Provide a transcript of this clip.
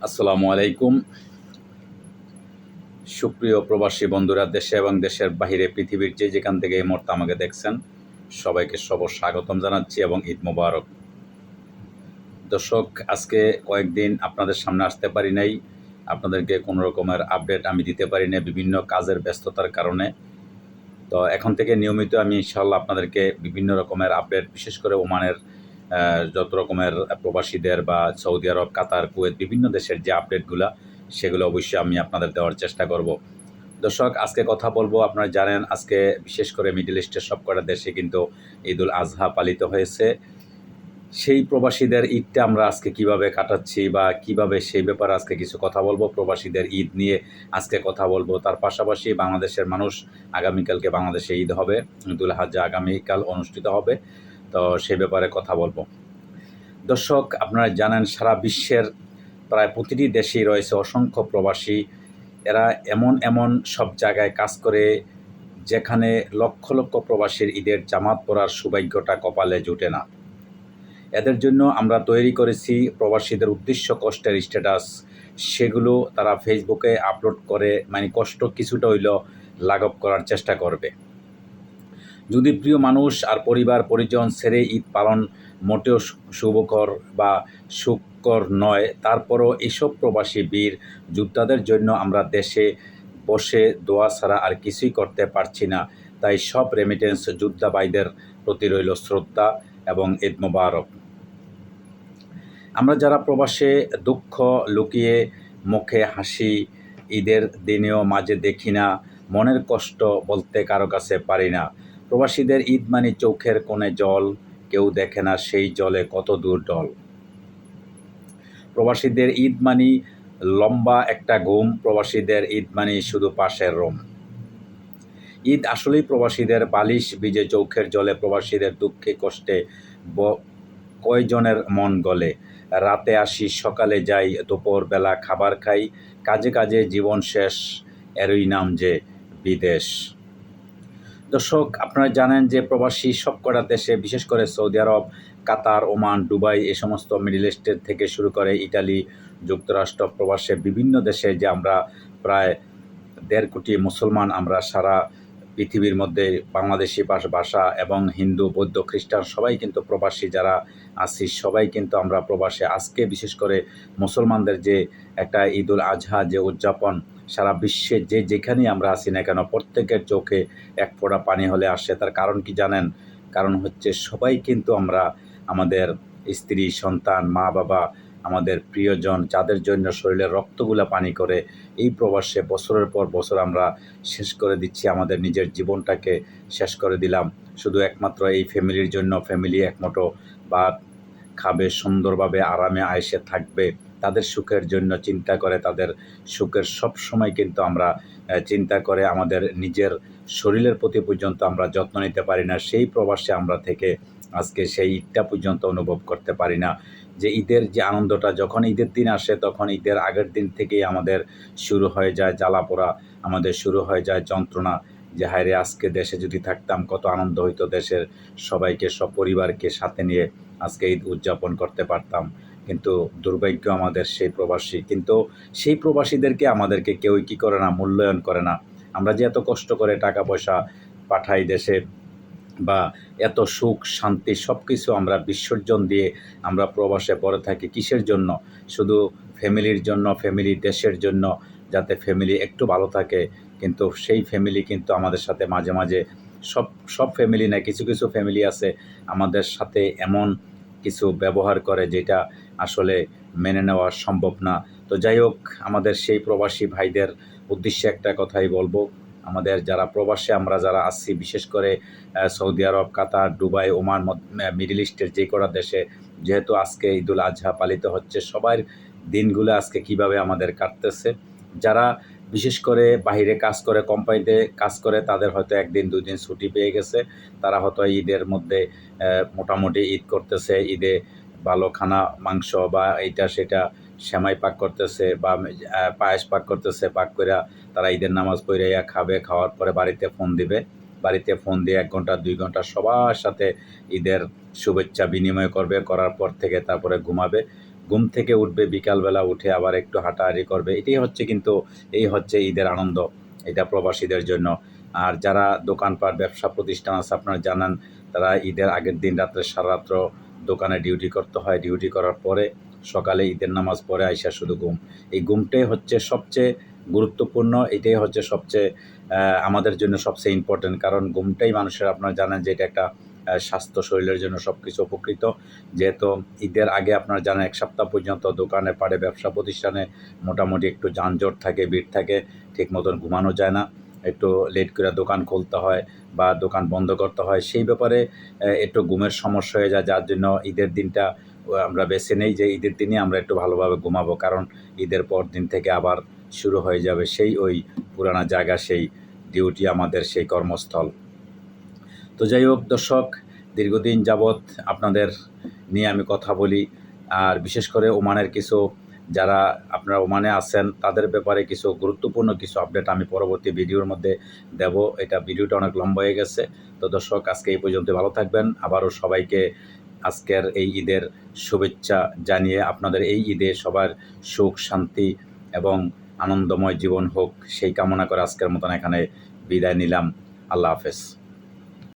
আসসালামু আলাইকুম। সুপ্রিয় প্রবাসী বন্ধুরা, দেশে এবং দেশের বাহিরে পৃথিবীর যে যেখান থেকে এই মুহূর্তে আমাকে দেখছেন, সবাইকে স্বাগতম জানাচ্ছি এবং ঈদ মোবারক। দর্শক, আজকে কয়েকদিন আপনাদের সামনে আসতে পারি নাই, আপনাদেরকে কোনো রকমের আপডেট আমি দিতে পারি না বিভিন্ন কাজের ব্যস্ততার কারণে। তো এখন থেকে নিয়মিত আমি ইনশাআল্লাহ আপনাদেরকে বিভিন্ন রকমের আপডেট, বিশেষ করে ওমানের যত রকমের প্রবাসীদের বা সৌদি আরব, কাতার, কুয়েত বিভিন্ন দেশের যে আপডেটগুলো, সেগুলো অবশ্যই আমি আপনাদের দেওয়ার চেষ্টা করব। দর্শক, আজকে কথা বলবো, আপনারা জানেন আজকে বিশেষ করে মিডল ইস্টের সবকটা দেশে কিন্তু ঈদুল আজহা পালিত হয়েছে। সেই প্রবাসীদের ঈদটা আমরা আজকে কিভাবে কাটাচ্ছি বা কিভাবে, সেই ব্যাপারে আজকে কিছু কথা বলবো। প্রবাসীদের ঈদ নিয়ে আজকে কথা বলবো। তার পাশাপাশি বাংলাদেশের মানুষ, আগামীকালকে বাংলাদেশে ঈদ হবে, ঈদুল আজহা আগামীকাল অনুষ্ঠিত হবে, তো সেই ব্যাপারে কথা বলবো। দর্শক, আপনারা জানেন সারা বিশ্বের প্রায় প্রতিটি দেশেই রয়েছে অসংখ্য প্রবাসী। এরা এমন সব জায়গায় কাজ করে যেখানে লক্ষ লক্ষ প্রবাসীর ঈদের জামাত পরার সৌভাগ্যটা কপালে জুটে না। এদের জন্য আমরা তৈরি করেছি প্রবাসীদের উদ্দেশ্য কষ্টের স্ট্যাটাস। সেগুলো তারা ফেসবুকে আপলোড করে, মানে কষ্ট কিছুটা হইলেও লাঘব করার চেষ্টা করবে। যদি প্রিয় মানুষ আর পরিবার পরিজন ছেড়ে ঈদ পালন মোটেও শুভকর বা সুখকর নয়, তারপরও এসব প্রবাসী বীর যোদ্ধাদের জন্য আমরা দেশে বসে দোয়া ছাড়া আর কিছুই করতে পারছি না। তাই সব রেমিটেন্স যোদ্ধা ভাইদের প্রতি রইল শ্রদ্ধা এবং ঈদ মোবারক। আমরা যারা প্রবাসে দুঃখ লুকিয়ে মুখে হাসি, ঈদের দিনেও মাঝে দেখি না, মনের কষ্ট বলতে কারো কাছে পারি না। প্রবাসীদের ঈদ মানে চোখের কোণে জল, কেউ দেখে না সেই জলে কত দূর ডল। প্রবাসীদের ঈদ মানি লম্বা একটা ঘুম, প্রবাসীদের ঈদ মানি শুধু পাশের রুম। ঈদ আসলেই প্রবাসীদের বালিশ ভিজে চোখের জলে, প্রবাসীদের দুঃখে কষ্টে কয়জনের মন গলে। রাতে আসি সকালে যাই, দুপুরবেলা খাবার খাই, কাজে কাজে জীবন শেষ, এরই নাম যে বিদেশ। দর্শক, আপনারা জানেন যে প্রবাসী সবকটা দেশে, বিশেষ করে সৌদি আরব, কাতার, ওমান, দুবাই, এই সমস্ত মিডল ইস্টের থেকে শুরু করে ইটালি, যুক্তরাষ্ট্র, প্রবাসে বিভিন্ন দেশে যে আমরা প্রায় 1.5 কোটি মুসলমান, আমরা সারা পৃথিবীর মধ্যে বাংলাদেশি ভাষা এবং হিন্দু, বৌদ্ধ, খ্রিস্টান সবাই কিন্তু প্রবাসী যারা আছি, সবাই কিন্তু আমরা প্রবাসে। আজকে বিশেষ করে মুসলমানদের যে একটা ঈদুল আজহা যে উদযাপন, সারা বিশ্বে যে যেখানেই আমরা আছি না কেন, প্রত্যেকের চোখে এক ফোঁটা পানি হলে আসে। তার কারণ কি জানেন? কারণ হচ্ছে সবাই কিন্তু আমরা আমাদের স্ত্রী, সন্তান, মা বাবা, আমাদের প্রিয়জন, যাদের জন্য শরীরের রক্তগুলা পানি করে এই প্রবাসে বছরের পর বছর আমরা শেষ করে দিচ্ছি, আমাদের নিজের জীবনটাকে শেষ করে দিলাম শুধু একমাত্র এই ফ্যামিলির জন্য। ফ্যামিলি একমুঠো ভাত খাবে, সুন্দরভাবে আরামে আয়েশে থাকবে, তাদের সুখের জন্য চিন্তা করে, তাদের সুখের সব সময় কিন্তু আমরা চিন্তা করে আমাদের নিজের শরীরের প্রতি পর্যন্ত আমরা যত্ন নিতে পারি না। সেই প্রবাসে আমরা থেকে আজকে সেই ঈদটা পর্যন্ত অনুভব করতে পারি না। যে ঈদের যে আনন্দটা, যখন ঈদের দিন আসে তখন ঈদের আগের দিন থেকেই আমাদের শুরু হয়ে যায় জ্বালাপোড়া, আমাদের শুরু হয়ে যায় যন্ত্রণা, যে হায়রে আজকে দেশে যদি থাকতাম কত আনন্দ হইতো, দেশের সবাইকে, সপরিবারকে সাথে নিয়ে আজকে ঈদ উদযাপন করতে পারতাম। কিন্তু দুর্ভাগ্য আমাদের সেই প্রবাসী, কিন্তু সেই প্রবাসীদেরকে আমাদেরকে কেউই কী করে না, মূল্যায়ন করে না। আমরা যে এত কষ্ট করে টাকা পয়সা পাঠাই দেশে, বা এত সুখ শান্তি সব কিছু আমরা বিসর্জন দিয়ে আমরা প্রবাসে পড়ে থাকি কিসের জন্য? শুধু ফ্যামিলির জন্য, ফ্যামিলি দেশের জন্য, যাতে ফ্যামিলি একটু ভালো থাকে। কিন্তু সেই ফ্যামিলি কিন্তু আমাদের সাথে মাঝে মাঝে, সব ফ্যামিলি না, কিছু কিছু ফ্যামিলি আছে আমাদের সাথে এমন কিছু ব্যবহার করে যেটা আসলে মেনে নেওয়া সম্ভব না। তো যাই হোক, আমাদের সেই প্রবাসী ভাইদের উদ্দেশ্যে একটা কথাই বলবো, আমাদের যারা প্রবাসে আমরা যারা আছি, বিশেষ করে সৌদি আরব, কাতার, দুবাই, ওমান, মিডল ইস্টের যে কটা দেশে যেহেতু আজকে ঈদুল আজহা পালিত হচ্ছে, সবার দিনগুলো আজকে কিভাবে আমাদের কাটতেছে। যারা বিশেষ করে বাহিরে কাজ করে, কোম্পানিতে কাজ করে, তাদের হয়তো 1 দিন 2 দিন ছুটি পেয়ে গেছে, তারা হয়তো ঈদের মধ্যে মোটামুটি ঈদ করতেছে, ঈদে ভালো খানা, মাংস বা এইটা সেটা সেমাই পাক করতেছে বা পায়েস পাক করতেছে, পাক কইরা তারা ঈদের নামাজ পইড়াইয়া খাবে। খাওয়ার পরে বাড়িতে ফোন দিবে, বাড়িতে ফোন দিয়ে 1 ঘন্টা 2 ঘন্টা সবার সাথে ঈদের শুভেচ্ছা বিনিময় করবে, করার পর থেকে তারপরে ঘুমাবে। ঘুম থেকে উঠবে, বিকালবেলা উঠে আবার একটু হাঁটাহাঁটি করবে, এটাই হচ্ছে কিন্তু এই হচ্ছে ঈদের আনন্দ, এটা প্রবাসীদের জন্য। আর যারা দোকানপাট ব্যবসা প্রতিষ্ঠান আছে আপনারা জানেন, তারা ঈদের আগের দিন রাত্রে সারা রাত্র দোকানে ডিউটি করতে হয়, ডিউটি করার পরে সকালে ঈদের নামাজ পড়ে আইসা শুধু ঘুম। এই ঘুমটাই হচ্ছে সবচেয়ে গুরুত্বপূর্ণ, এটাই হচ্ছে সবচেয়ে আমাদের জন্য সবচেয়ে ইম্পর্টেন্ট, কারণ ঘুমটাই মানুষের, আপনারা জানেন যে এটা একটা স্বাস্থ্য, শরীরের জন্য সব কিছু উপকৃত। যেহেতু ঈদের আগে আপনারা জানেন ১ সপ্তাহ পর্যন্ত দোকানে পাড়ে ব্যবসা প্রতিষ্ঠানে মোটামুটি একটু যানজট থাকে, ভিড় থাকে, ঠিক মতন ঘুমানো যায় না, একটু লেট করে দোকান খুলতে হয় বা দোকান বন্ধ করতে হয়, সেই ব্যাপারে একটু ঘুমের সমস্যা হয়ে যায়, যার জন্য ঈদের দিনটা আমরা বেছে নেই যে ঈদের দিনে আমরা একটু ভালোভাবে ঘুমাবো, কারণ ঈদের পর দিন থেকে আবার শুরু হয়ে যাবে সেই ওই পুরানা জায়গা, সেই ডিউটি, আমাদের সেই কর্মস্থল। তো যাই হোক দর্শক, দীর্ঘদিন যাবৎ আপনাদের নিয়ে আমি কথা বলি, আর বিশেষ করে ওমানের কিছু, যারা আপনারা ওমানে আছেন তাদের ব্যাপারে কিছু গুরুত্বপূর্ণ কিছু আপডেট আমি পরবর্তী ভিডিওর মধ্যে দেব। এটা ভিডিওটা অনেক লম্বা হয়ে গেছে। তো দর্শক, আজকে এই পর্যন্ত, ভালো থাকবেন। আবারও সবাইকে আজকের এই ঈদের শুভেচ্ছা জানিয়ে, আপনাদের এই ঈদে সবার সুখ শান্তি এবং আনন্দময় জীবন হোক সেই কামনা করে আজকের মতন এখানে বিদায় নিলাম। আল্লাহ হাফেজ।